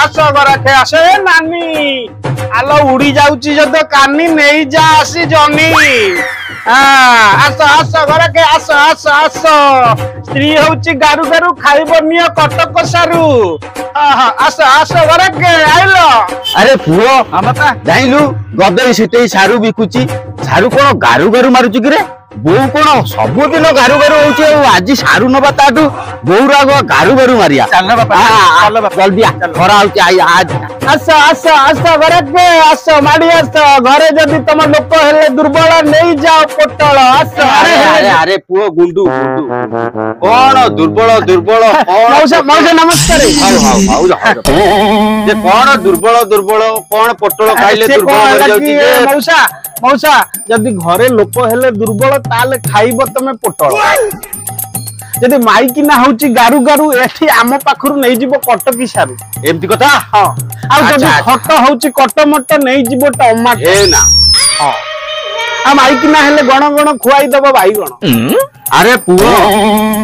आस गराखे आस ए नानी आलो उड़ी जाउची जद कानी नहीं जा आसी जनी आस आस गराखे आस आस आस स्त्री होउची गारु गारु खाइबो नियो कटक सारू आस आस गराखे आइलो अरे पुओ बापा जाइलु गदई सेटे सारू बिकुची सारू कोन गारु गारु मारुची कि रे बो कोन सबुदिन गारु गारु होउची आज सारू नबा ताटू बोरा गारु गारु मारिया चल बापा चल बापा जल्दी आ खरा होउची आज आस आस आस गराखे आस माडी आस घरे जदी तम लोक हेले दुर्बल नहीं जाओ पोटल आस अरे अरे अरे पुओ गुंडू गुंडू कोन दुर्बल दुर्बल कोन मौसा मौसा नमस्कार हाउ जे कोन दुर्बल दुर्बल कोन पोटल खाइले दुर्बल हो जाउची जे मौसा मौसा जदी घरे लोक हेले दुर्बल ताले खाइबो तमे पोटल जदी माइकी ना होउची गारु गारु एठी आम पाखरु नै जिवो कटकी सारू एमती कथा हां आ जदी खट होउची कटमट नै जिवो टमाटो ए ना हां आ माइकी ना हेले गण गण खुआई दबो भाई गण अरे पुओ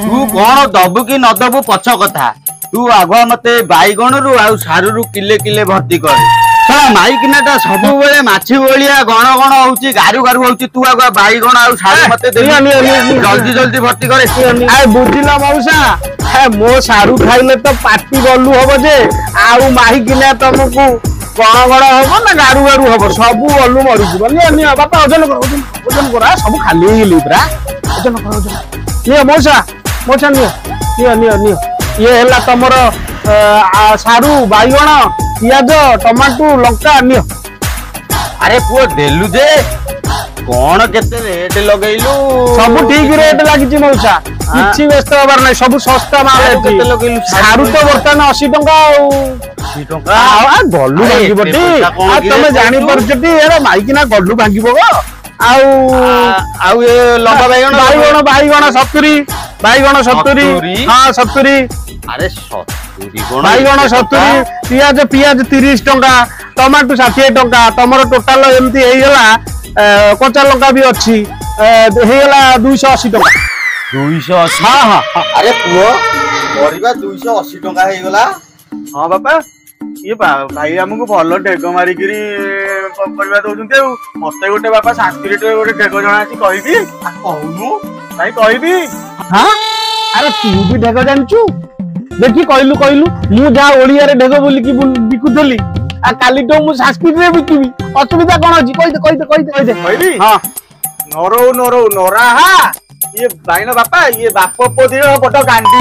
तू कोन दबु कि न दबु पछ कथा तू आगुआ मते बाईगण रु आ सारू रु किले किले भर्ती कर माइकिनाटा सब बेले माछी भलिया गण गण होउची गारु गारु होउची तू आगुआ बाईगण आ सारू मते दे जल्दी जल्दी भर्ती करे आ बुझिला मौसा मो सारू खाइले तो पाटी गलु हबो जे आउ माइकिना तुमको गण गण हबो ना गारु गारु हबो सब गलु मरि जिवो नि बापा ओजन कर सब खाली गेली पुरा ओजन कर ओजन नि मौसा मौसा नि ये हेला तमर सारू बाईगण पियाज टमाटो लंका नियो अरे पुओ देलु जे कोन केते रेट लगैलु सब ठीक रेट लागिची मौसा किछि व्यस्त होबार नै सब सस्ता माल एति लगैलु सारू तो बर्तन 80 टंका 80 टंका आ गल्लु भांगिबटी आ तमे जानि परछटी एरा माइकिना गल्लु भांगिबो गो आउ ए लंका बाईगण 70 बाईगण 70 हां 70 अरे 70 कोन बाईगण 70 पियाज पियाज 30 टंका टमाटो 60 टंका तमरो टोटल एमती हेई गेला कच्चा लंका भी अछि हेई गेला 280 टंका 280 हां हां अरे पुओ परिबा 280 टंका हेई गेला हां बापा ये भाई हमको भल ढेग मारिकी परिबा दउछन्ते मते गोटे बापा संस्कृत गोटे ढेग जणा अछि कहबी कहनु भाई कहबी हां अरे तू भी ढेग जानचू देखी कहलु कहलु मु जा ओडिया रे ढेग बोली की बिकुथली आ काली तो मु संस्कृत रे बिकिबी असुविधा कोन अछि कहि दे कहबी हां नरो नरो नोरा हा ये भाईनो बापा ये बाप पोदिरो बड गांडी